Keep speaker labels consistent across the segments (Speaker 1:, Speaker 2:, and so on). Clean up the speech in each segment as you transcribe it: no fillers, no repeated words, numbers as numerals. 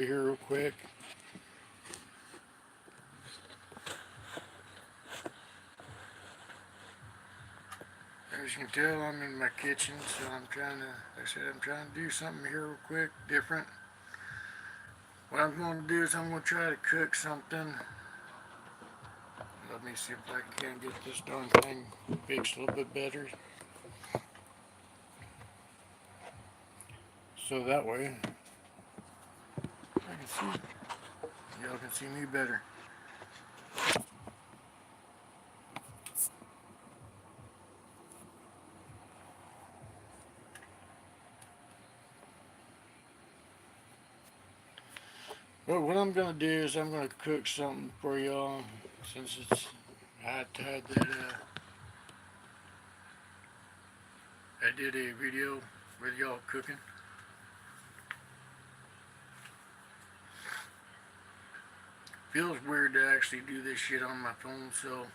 Speaker 1: Here real quick. As you can tell, I'm in my kitchen, so I'm trying to do something here real quick, different. What I'm going to do is I'm going to try to cook something. Let me see if I can get this darn thing fixed a little bit better. So that way, I can see, y'all can see me better. But what I'm going to do is I'm going to cook something for y'all since it's high tide that I did a video with y'all cooking. Feels weird to actually do this shit on my phone, so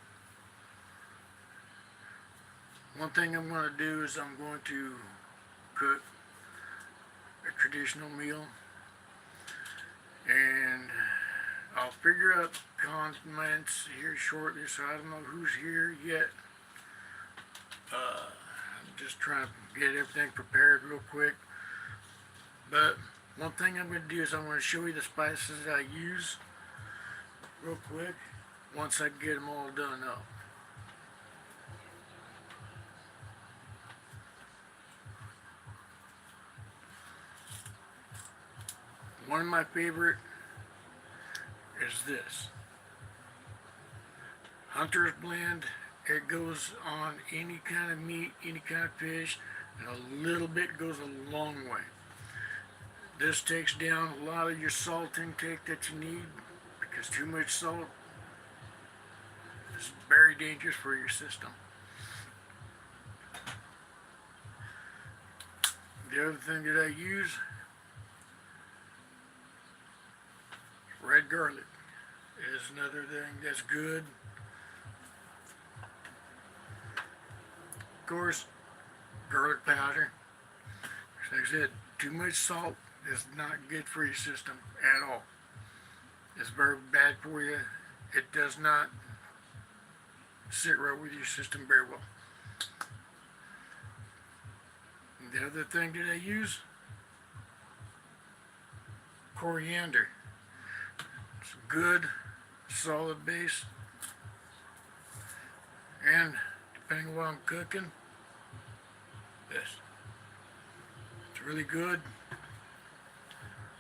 Speaker 1: one thing I'm going to do is I'm going to cook a traditional meal, and I'll figure out condiments here shortly, so I don't know who's here yet. I'm just trying to get everything prepared real quick. But one thing I'm going to do is I'm going to show you the spices I use real quick once I get them all done up. One of my favorite is this Hunter's Blend. It goes on any kind of meat, any kind of fish, and a little bit goes a long way. This takes down a lot of your salt intake that you need, because too much salt is very dangerous for your system. The other thing that I use, red garlic, is another thing that's good. Of course, garlic powder. Like I said, too much salt is not good for your system at all. It's very bad for you. It does not sit right with your system very well. And the other thing that I use, coriander. It's a good, solid base. And depending on what I'm cooking, this. It's really good,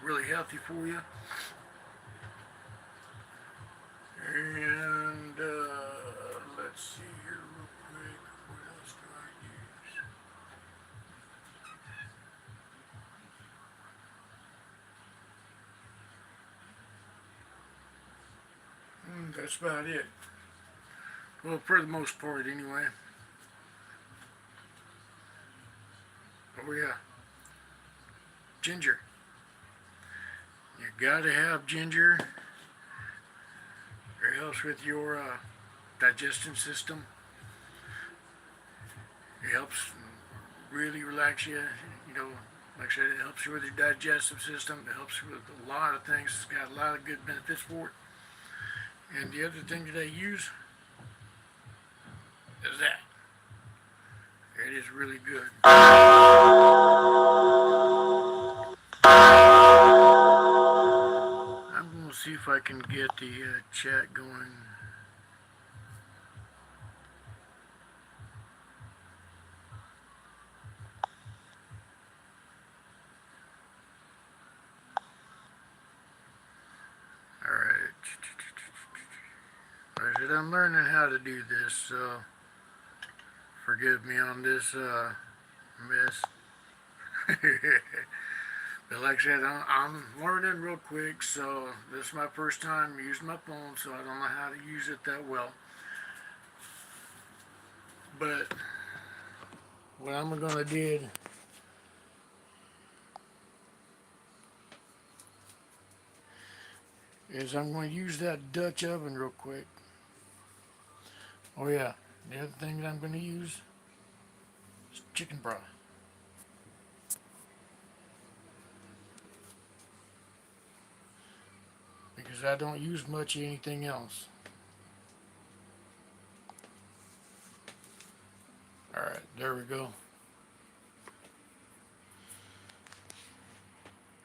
Speaker 1: really healthy for you. And let's see here real quick. What else do I use? That's about it. Well, for the most part, anyway. Oh yeah, ginger. You gotta have ginger. It helps with your digestion system. It helps really relax you. You know, like I said, it helps you with your digestive system. It helps you with a lot of things. It's got a lot of good benefits for it. And the other thing that I use is that. It is really good. I'm going to see if I can get the chat going. Alright. Like I said, I'm learning how to do this, so forgive me on this mess. But like I said, I'm learning real quick, so this is my first time using my phone, so I don't know how to use it that well. But what I'm gonna do is I'm gonna use that Dutch oven real quick. Oh yeah, the other thing that I'm gonna use is chicken broth. because I don't use much of anything else. Alright, there we go.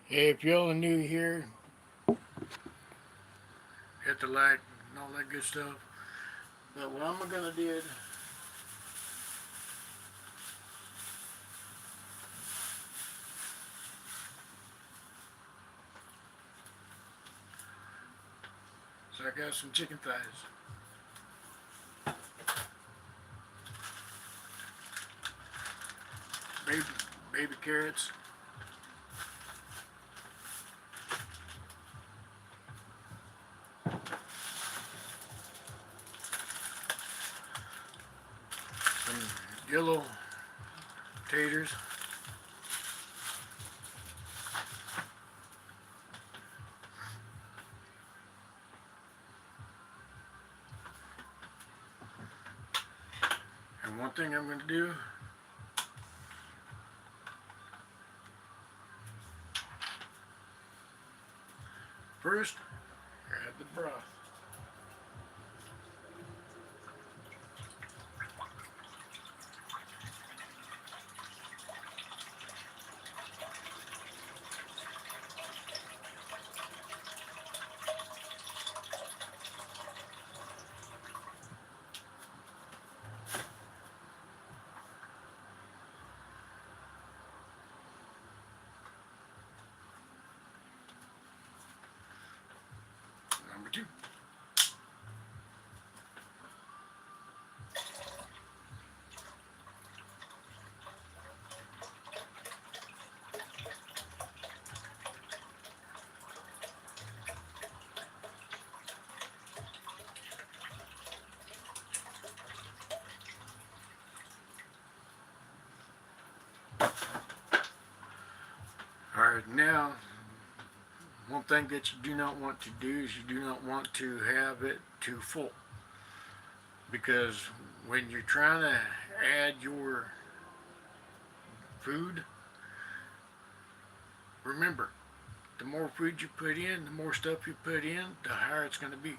Speaker 1: Hey, if y'all are new here, hit the like and all that good stuff. But what I'm gonna do is so I got some chicken thighs. Baby, baby carrots. Some yellow taters. And one thing I'm gonna do, first, add the broth. Number two. Alright, now, one thing that you do not want to do is you do not want to have it too full. Because when you're trying to add your food, remember, the more food you put in, the more stuff you put in, the higher it's going to be.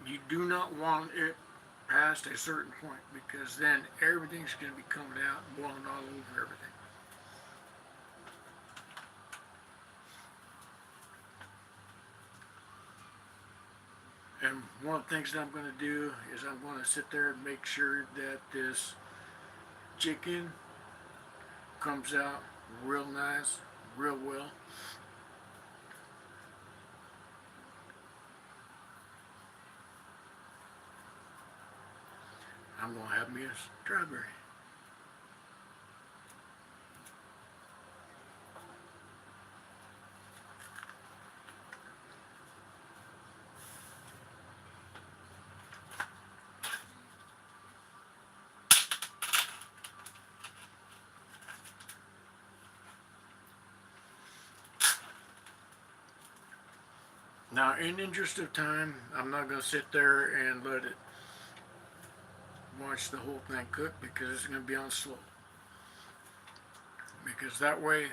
Speaker 1: You do not want it past a certain point because then everything's going to be coming out, boiling all over everything. And one of the things that I'm going to do is I'm going to sit there and make sure that this chicken comes out real nice, real well. I'm going to have me a strawberry. Now, in the interest of time, I'm not going to sit there and let it watch the whole thing cook because it's going to be on slow. Because that way,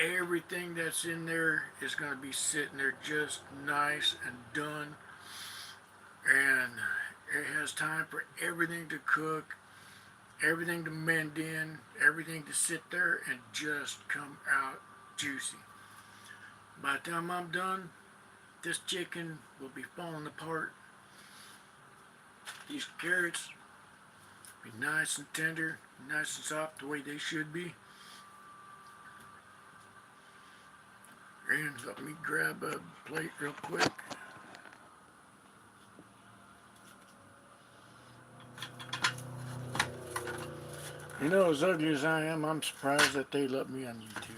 Speaker 1: everything that's in there is going to be sitting there just nice and done. And it has time for everything to cook, everything to mend in, everything to sit there and just come out juicy. By the time I'm done, this chicken will be falling apart. These carrots be nice and tender, nice and soft the way they should be. And let me grab a plate real quick. You know, as ugly as I am, I'm surprised that they let me on YouTube.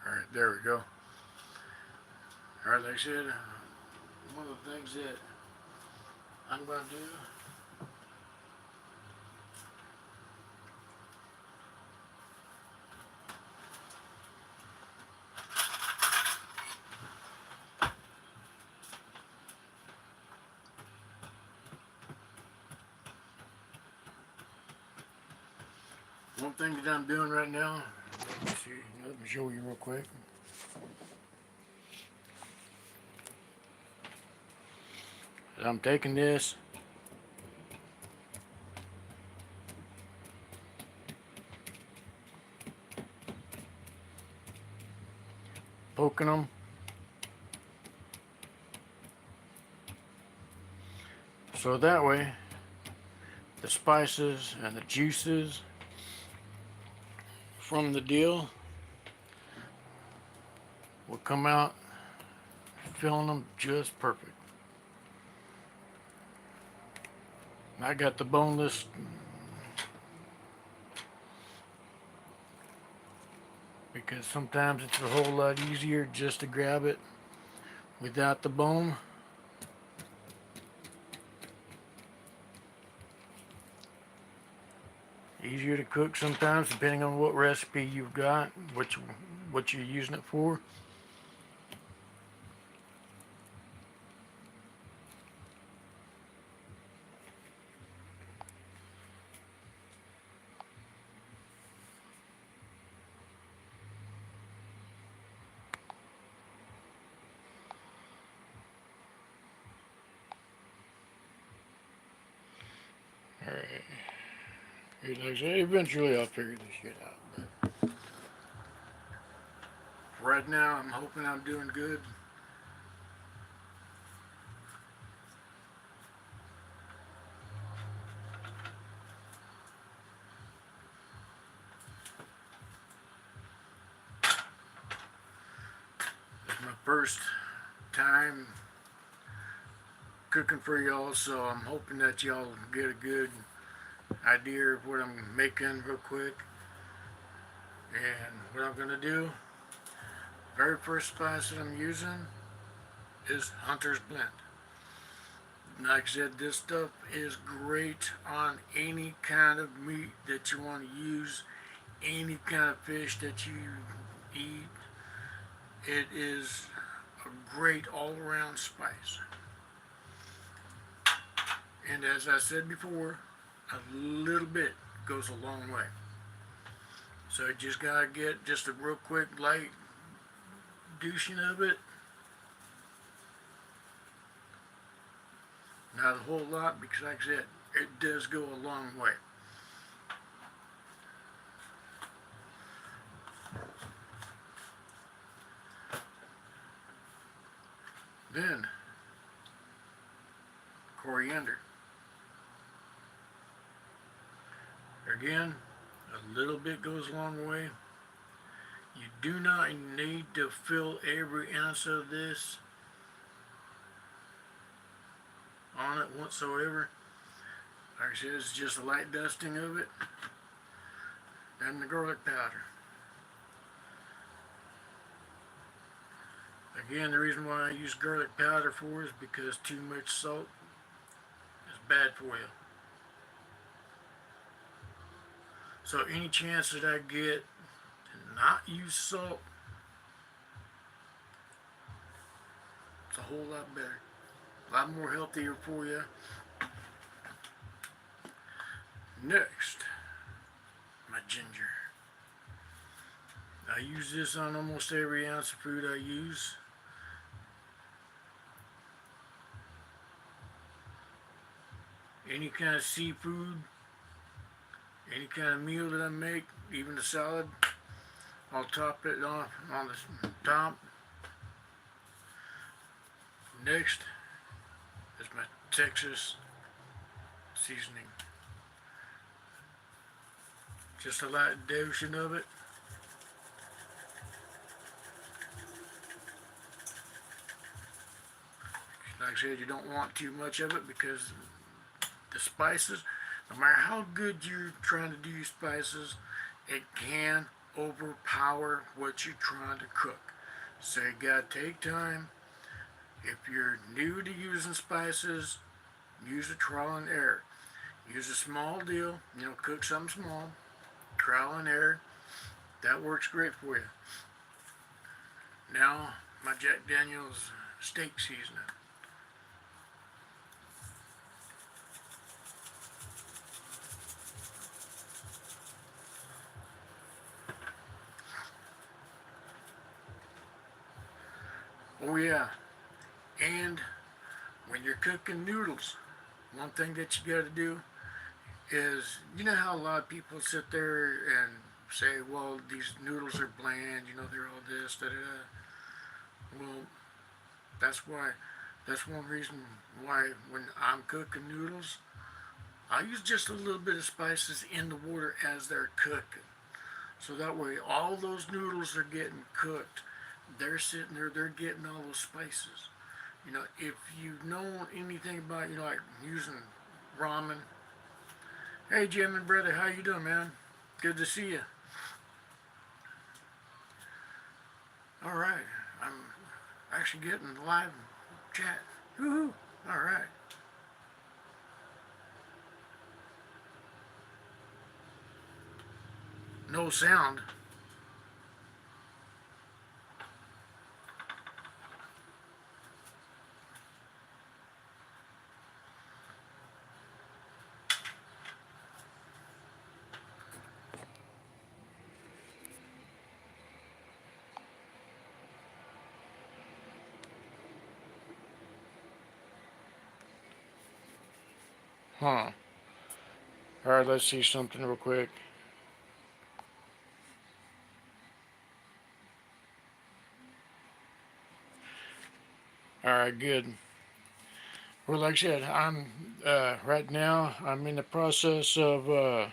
Speaker 1: Alright, there we go. Alright, like I said, one of the things that I'm going to do One thing that I'm doing right now, let me show you real quick. I'm taking this, poking them, so that way the spices and the juices from the dill will come out, filling them just perfect. I got the boneless because sometimes it's a whole lot easier just to grab it without the bone. Easier to cook sometimes depending on what recipe you've got, what you're using it for. Alright. Like I said, eventually I'll figure this shit out. But right now I'm hoping I'm doing good. It's my first time cooking for y'all, so I'm hoping that y'all get a good idea of what I'm making real quick. And what I'm gonna do, very first spice that I'm using is Hunter's Blend. Like I said, this stuff is great on any kind of meat that you want to use, any kind of fish that you eat. It is a great all-around spice. And as I said before, a little bit goes a long way. So you just gotta get just a real quick light douching of it. Not a whole lot because like I said, it does go a long way. Then, coriander. Again, a little bit goes a long way. You do not need to fill every ounce of this on it whatsoever. Like I said, it's just a light dusting of it. And the garlic powder. Again, the reason why I use garlic powder for is because too much salt is bad for you. So any chance that I get to not use salt, it's a whole lot better. A lot more healthier for you. Next, my ginger. I use this on almost every ounce of food I use. Any kind of seafood, any kind of meal that I make, even the salad, I'll top it off on the top. Next is my Texas seasoning. Just a light dosing of it. Like I said, you don't want too much of it because the spices, no matter how good you're trying to do your spices, it can overpower what you're trying to cook. So you gotta take time. If you're new to using spices, use a trial and error. Use a small deal, cook something small, trial and error. That works great for you. Now, my Jack Daniel's steak seasoning. Oh yeah, and when you're cooking noodles, one thing that you got to do is, you know how a lot of people sit there and say, well, these noodles are bland, you know, they're all this, da da da. Well, that's why, that's one reason why when I'm cooking noodles, I use just a little bit of spices in the water as they're cooking. So that way all those noodles are getting cooked. They're sitting there, they're getting all those spices. You know, if you know anything about, you know, like using ramen. Hey Jim and brother, how you doing, man? Good to see you. All right, I'm actually getting live chat. Woohoo! All right. No sound. Huh. All right, let's see something real quick. All right, good. Well, like I said, I'm right now. I'm in the process of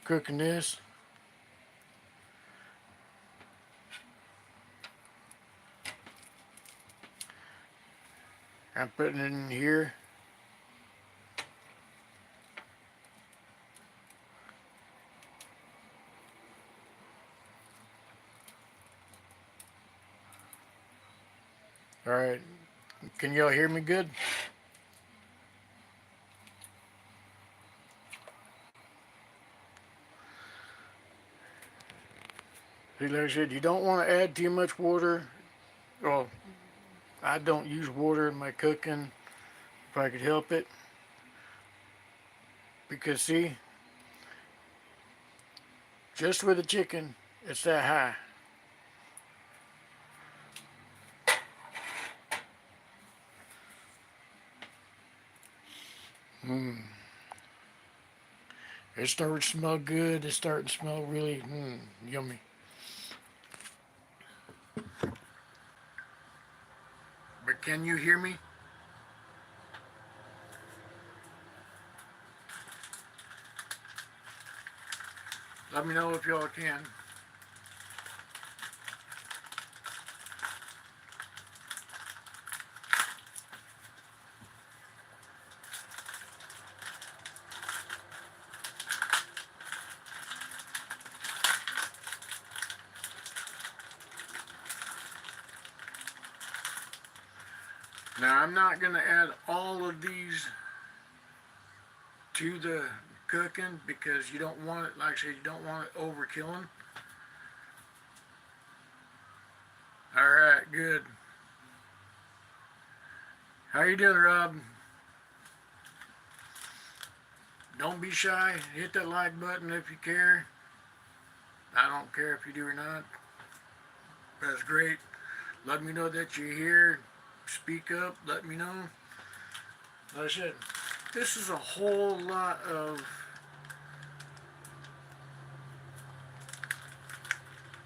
Speaker 1: cooking this. I'm putting it in here. All right. Can y'all hear me good? See, like I said, you don't want to add too much water. Well, I don't use water in my cooking if I could help it. Because see, just with the chicken, it's that high. Mm. It's starting to smell good. It's starting to smell really yummy. But can you hear me? Let me know if y'all can. Now I'm not going to add all of these to the cooking because you don't want it, like I said, you don't want it overkilling. Alright, good. How you doing, Rob? Don't be shy. Hit that like button if you care. I don't care if you do or not. That's great. Let me know that you're here. Speak up. Let me know. Like I said, this is a whole lot of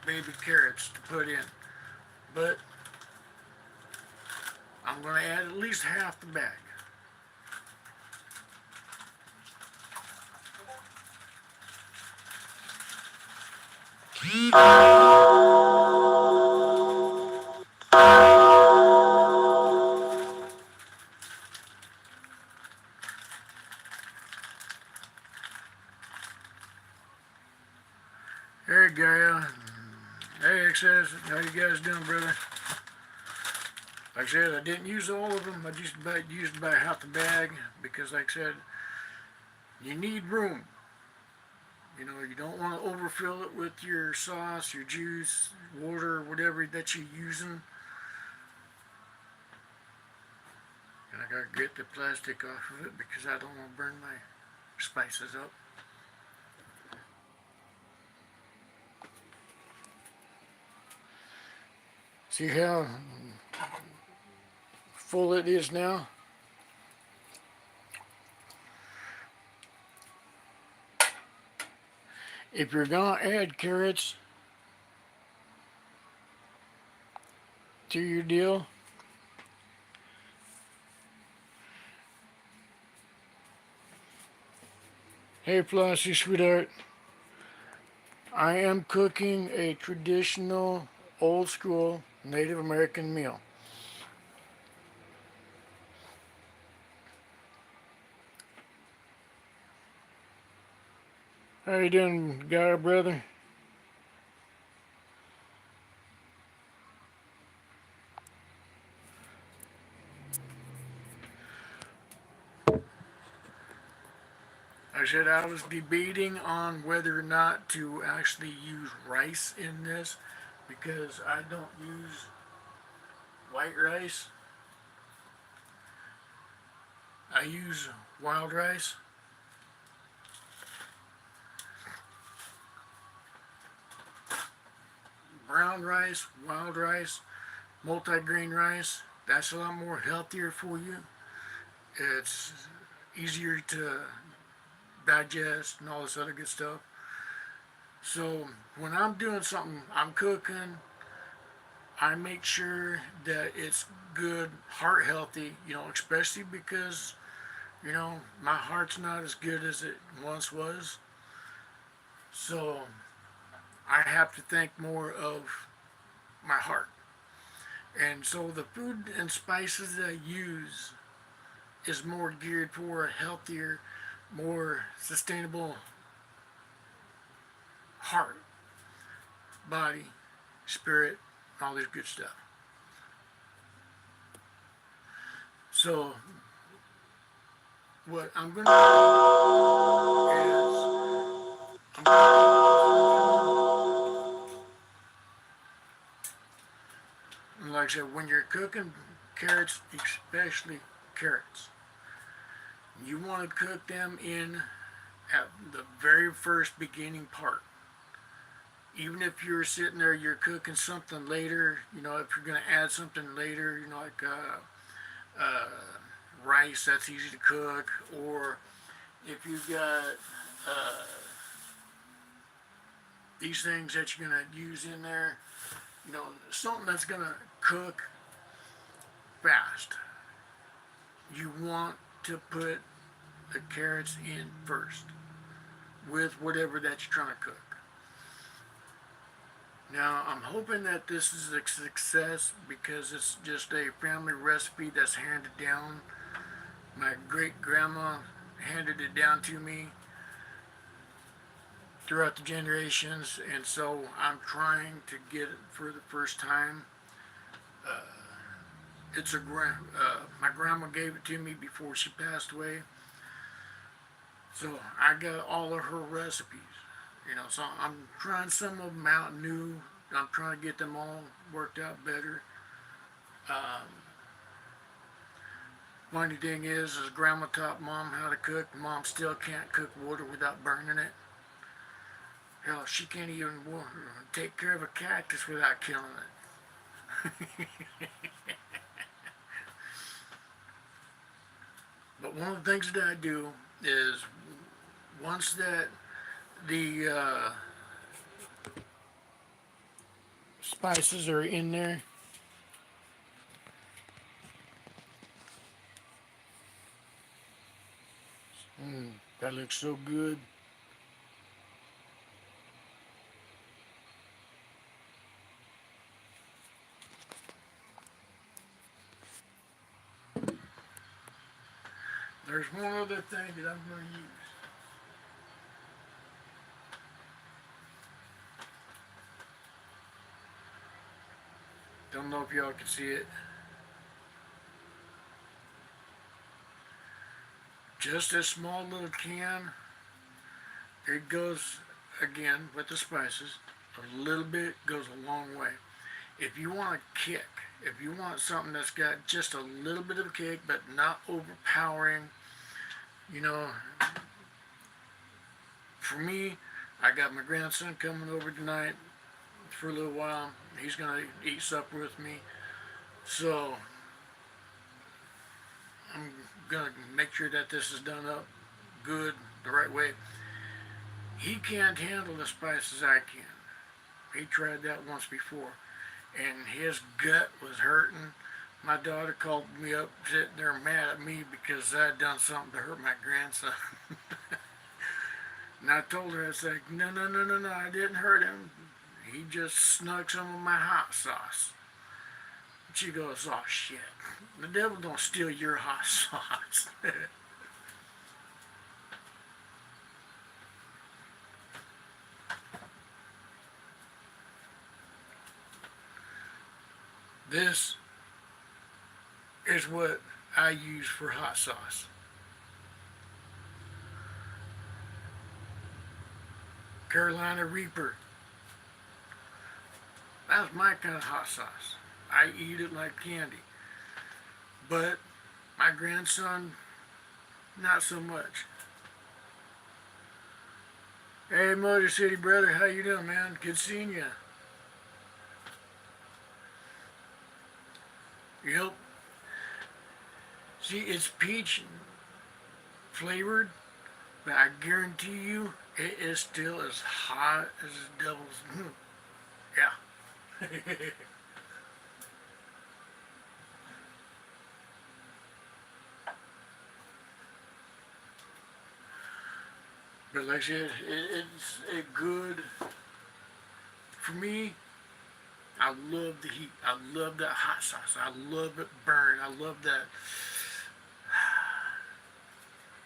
Speaker 1: baby carrots to put in. But I'm going to add at least half the bag. Hey, Gaia. Hey, XS. How you guys doing, brother? Like I said, I didn't use all of them. I just used about half the bag because, like I said, you need room. You know, you don't want to overfill it with your sauce, your juice, water, whatever that you're using. And I gotta get the plastic off of it because I don't want to burn my spices up. See how full it is now? If you're gonna add carrots to your deal, hey Flossie, sweetheart, I am cooking a traditional, old school Native American meal. How you doing, guy brother? I said I was debating on whether or not to actually use rice in this because I don't use white rice. I use wild rice. Brown rice, wild rice, multi-grain rice. That's a lot more healthier for you. It's easier to digest and all this other good stuff. So when I'm doing something, I'm cooking, I make sure that it's good, heart healthy, especially because, my heart's not as good as it once was. So I have to think more of my heart. And so the food and spices that I use is more geared for a healthier, more sustainable heart, body, spirit, all this good stuff. So what I'm going to do is I'm gonna, like I said, when you're cooking carrots, especially carrots, you want to cook them in at the very first beginning part. Even if you're sitting there, you're cooking something later, if you're going to add something later, like rice, that's easy to cook, or if you've got uh, these things that you're going to use in there, something that's going to cook fast. You want to put the carrots in first with whatever that you're trying to cook. Now, I'm hoping that this is a success because it's just a family recipe that's handed down. My great grandma handed it down to me throughout the generations, and so I'm trying to get it for the first time. Uh, my grandma gave it to me before she passed away, so I got all of her recipes. So I'm trying some of them out new. I'm trying to get them all worked out better. Um, Funny thing is Grandma taught Mom how to cook. Mom still can't cook water without burning it. Hell, she can't even take care of a cactus without killing it. But one of the things that I do is once that the spices are in there, that looks so good. There's one other thing that I'm going to use. Don't know if y'all can see it. Just a small little can. It goes again with the spices. A little bit goes a long way. If you want a kick, if you want something that's got just a little bit of a kick but not overpowering, you know, for me, I got my grandson coming over tonight for a little while. He's gonna eat supper with me. So I'm gonna make sure that this is done up good, the right way. He can't handle the spices I can. He tried that once before, and his gut was hurting. My daughter called me up, sitting there mad at me because I had done something to hurt my grandson. And I told her, I said, no, no, no, no, no, I didn't hurt him. He just snuck some of my hot sauce. And she goes, oh shit, the devil don't steal your hot sauce. This is what I use for hot sauce. Carolina Reaper. That's my kind of hot sauce. I eat it like candy. But my grandson, not so much. Hey, Motor City brother, how you doing, man? Good seeing you. Yep. See, it's peach flavored, but I guarantee you, it is still as hot as the devil's. Yeah. But like I said, it's a good, for me, I love the heat. I love that hot sauce. I love it burn. I love that.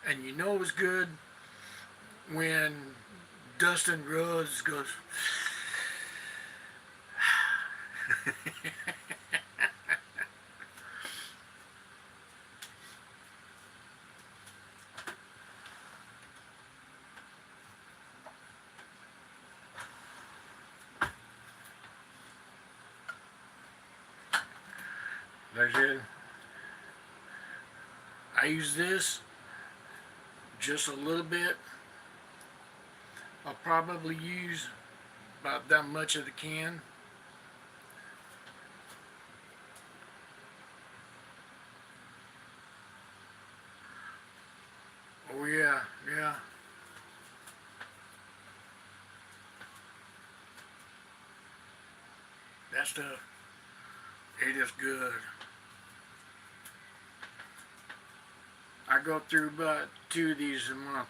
Speaker 1: And you know it's good when Dustin Rhodes goes. Like I said, I use this just a little bit. I'll probably use about that much of the can. Oh yeah, yeah. That stuff, it is good. I go through about 2 of these a month.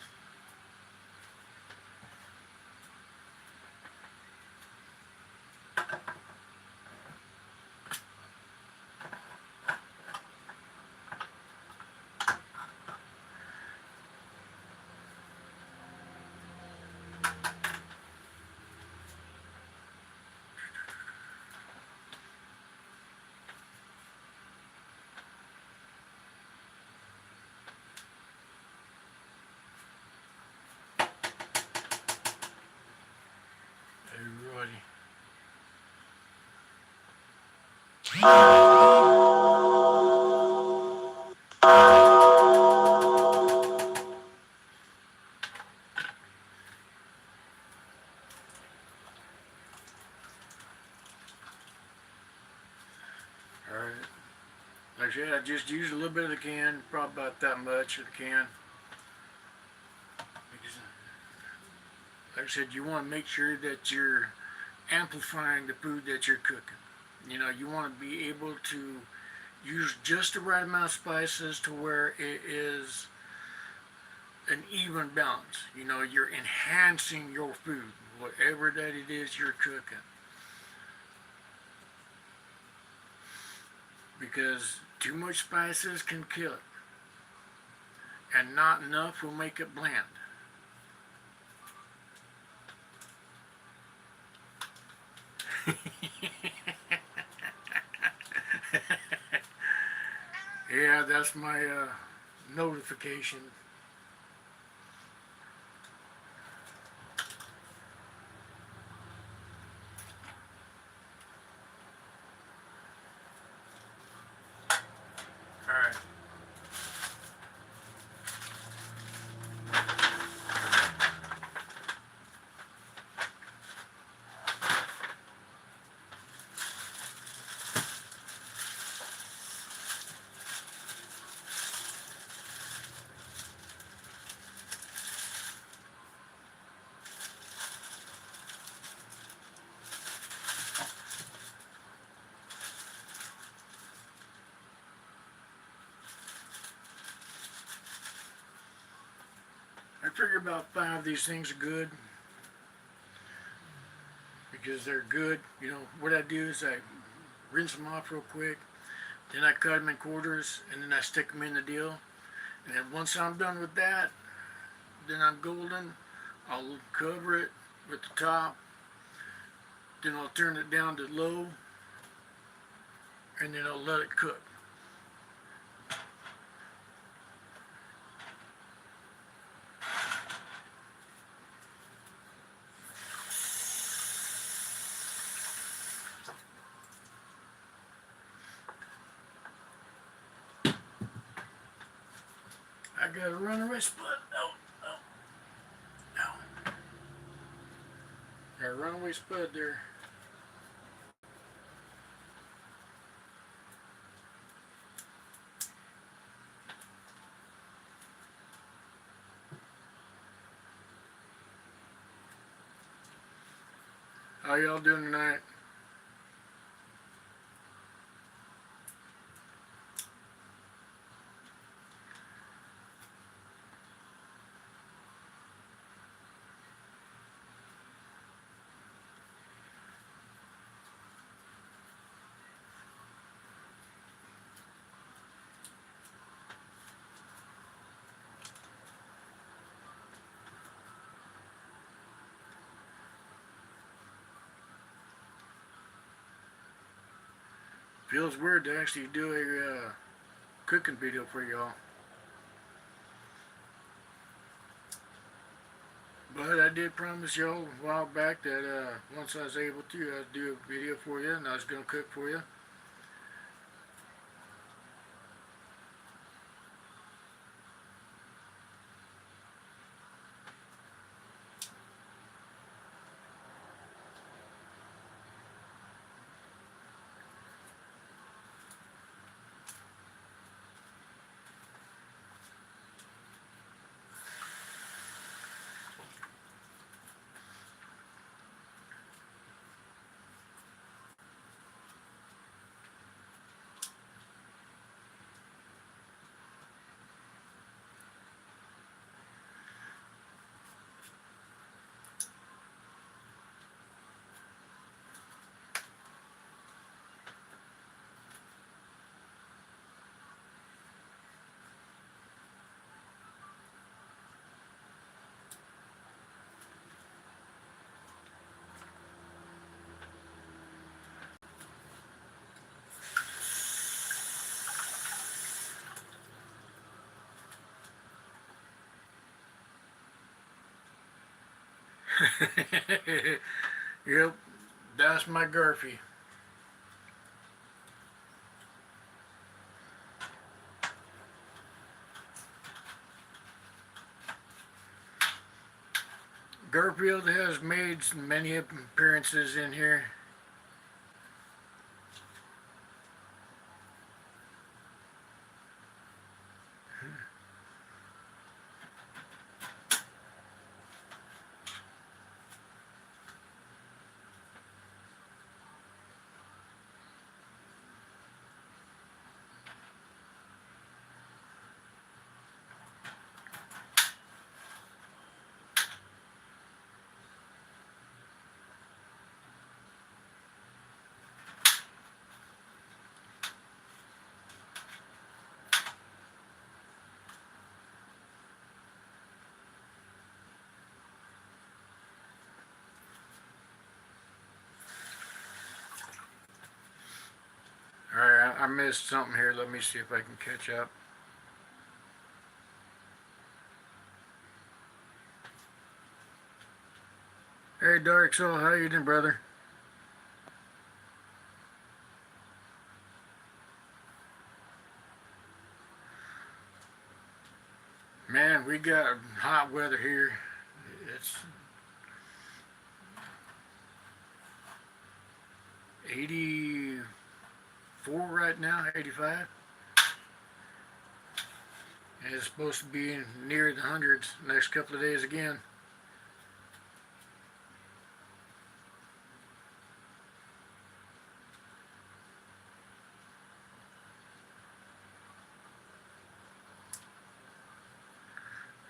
Speaker 1: Everybody. Alright. Like I said, I just used a little bit of the can, probably about that much of the can. Because, like I said, you want to make sure that you're amplifying the food that you're cooking. You know, you want to be able to use just the right amount of spices to where it is an even balance. You know, you're enhancing your food, whatever that it is you're cooking. Because too much spices can kill it, and not enough will make it bland. Yeah, that's my notification. Alright. figure about 5 of these things are good because they're good. You know, what I do is I rinse them off real quick, then I cut them in quarters, and then I stick them in the deal. And then once I'm done with that, then I'm golden. I'll cover it with the top, then I'll turn it down to low, and then I'll let it cook. I got a runaway split. Oh, oh, no. Got a runaway spud there. How y'all doing tonight? Feels weird to actually do a cooking video for y'all. But I did promise y'all a while back that once I was able to, I'd do a video for you and I was going to cook for you. Yep, that's my Garfy. Garfield has made many appearances in here. Alright, I missed something here. Let me see if I can catch up. Hey, Dark Soul, how you doing, brother? Man, we got hot weather here. It's 84 right now, 85. And it's supposed to be near the hundreds next couple of days again.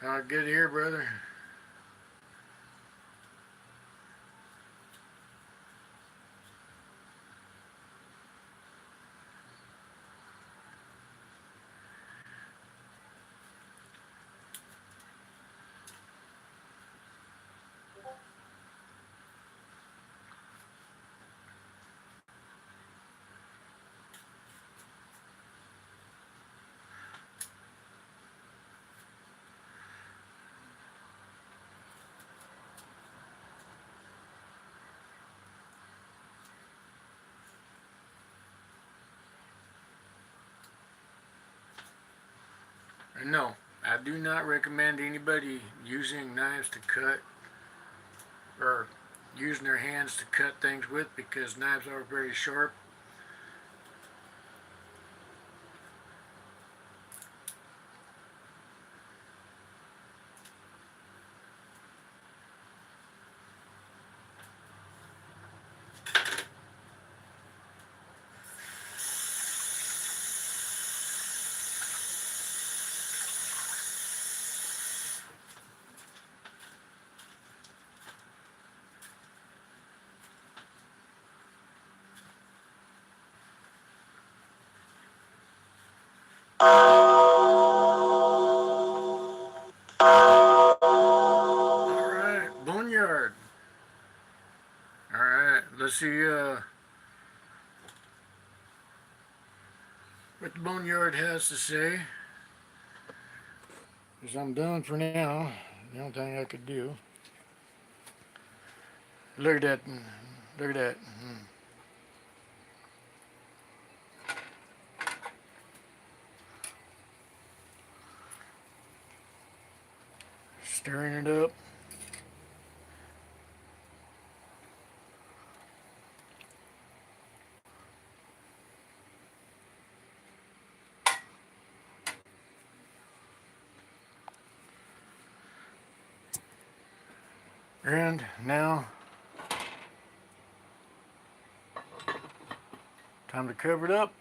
Speaker 1: Good to hear, brother. No, I do not recommend anybody using knives to cut or using their hands to cut things with because knives are very sharp. Alright, Boneyard. Alright, let's see what the Boneyard has to say. Because I'm done for now. The only thing I could do. Look at that. Look at that. Stirring it up. And now, time to cover it up.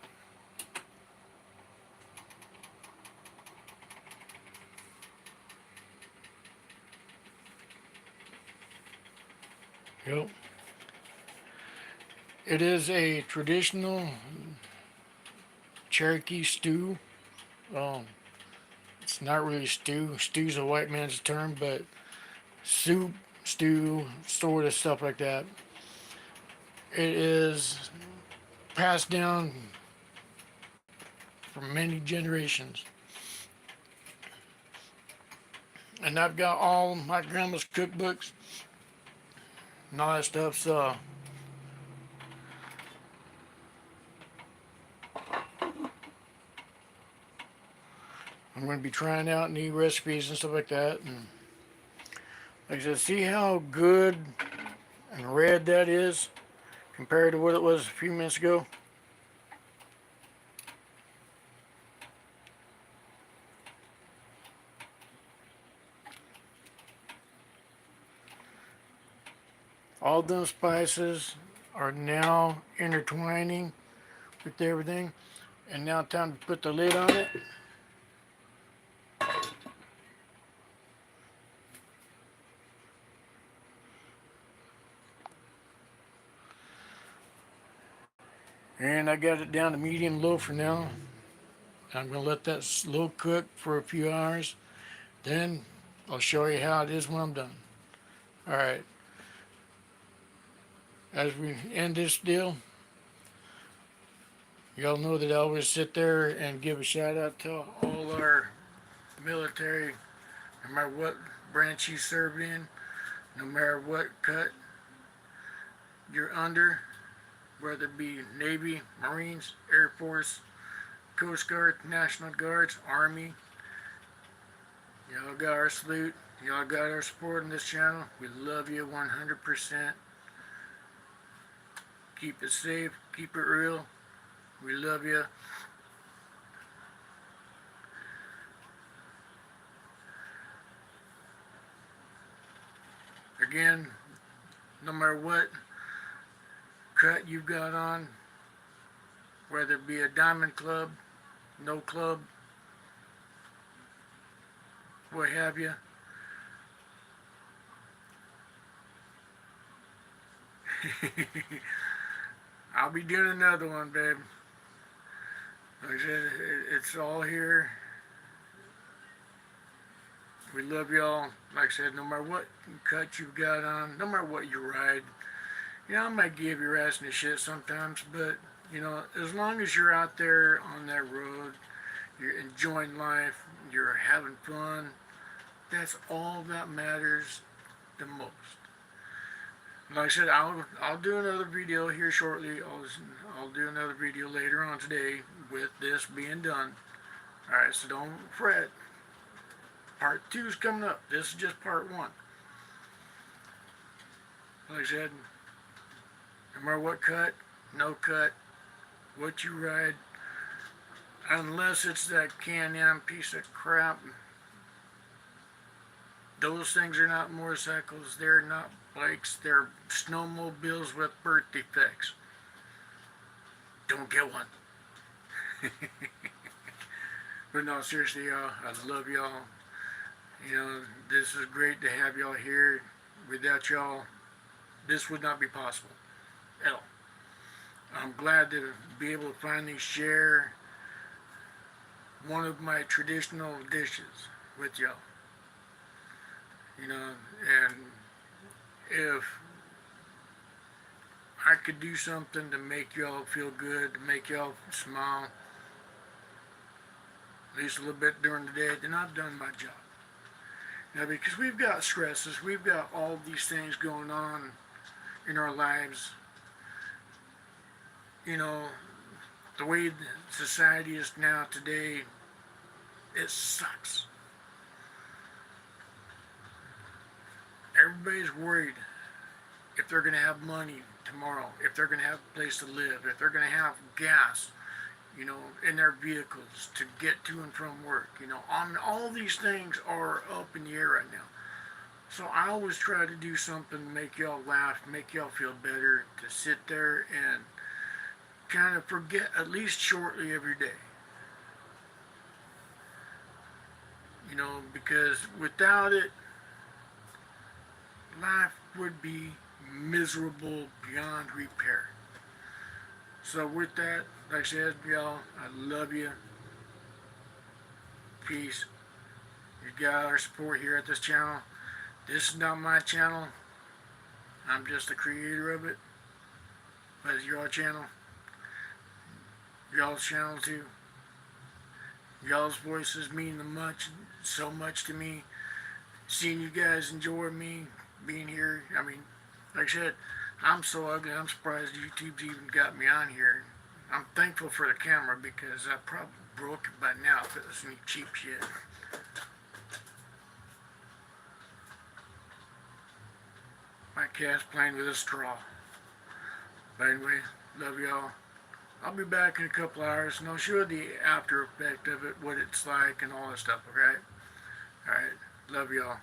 Speaker 1: Yep. It is a traditional Cherokee stew. Um, it's not really stew. Stew's a white man's term, but soup, stew, sort of stuff like that. It is passed down for many generations. And I've got all my grandma's cookbooks and all that stuff, so I'm going to be trying out new recipes and stuff like that. And like I said, see how good and red that is compared to what it was a few minutes ago. All those spices are now intertwining with everything. And now time to put the lid on it. And I got it down to medium low for now. I'm going to let that slow cook for a few hours. Then I'll show you how it is when I'm done. Alright, as we end this deal, y'all know that I always sit there and give a shout out to all our military, no matter what branch you serve in, no matter what cut you're under, whether it be Navy, Marines, Air Force, Coast Guard, National Guards, Army. Y'all got our salute. Y'all got our support on this channel. We love you 100%. Keep it safe. Keep it real. We love you. Again, no matter what cut you've got on, whether it be a diamond club, no club, what have you. I'll be doing another one, babe. Like I said, it's all here. We love y'all. Like I said, no matter what cut you've got on, no matter what you ride, you know, I might give your ass in the shit sometimes, but, you know, as long as you're out there on that road, you're enjoying life, you're having fun, that's all that matters the most. Like I said, I'll do another video here shortly. I'll do another video later on today with this being done. Alright, so don't fret. Part 2 is coming up. This is just part 1. Like I said, no matter what cut, no cut, what you ride, unless it's that Can-Am piece of crap, those things are not motorcycles, they're not bikes, they're snowmobiles with birth defects. Don't get one. But no, seriously, y'all, I love y'all. You know, this is great to have y'all here. Without y'all, this would not be possible at all. I'm glad to be able to finally share one of my traditional dishes with y'all. You know, and if I could do something to make y'all feel good, to make y'all smile, at least a little bit during the day, then I've done my job. Now, because we've got stresses, we've got all these things going on in our lives. You know, the way society is now today, it sucks. Everybody's worried if they're going to have money tomorrow, if they're going to have a place to live, if they're going to have gas, you know, in their vehicles to get to and from work. You know, all these things are up in the air right now. So I always try to do something to make y'all laugh, make y'all feel better, to sit there and kind of forget, at least shortly, every day. You know, because without it, life would be miserable beyond repair. So with that, like I said, y'all, I love you. Peace. You got our support here at this channel. This is not my channel. I'm just the creator of it. But it's your channel. Y'all's channel too. Y'all's voices mean so much to me. Seeing you guys enjoy me being here. I mean, like I said, I'm so ugly, I'm surprised YouTube's even got me on here. I'm thankful for the camera because I probably broke it by now if it was any cheap shit. My cat's playing with a straw. But anyway, love y'all. I'll be back in a couple hours and I'll show you the after effect of it, what it's like and all that stuff, okay? Alright, love y'all.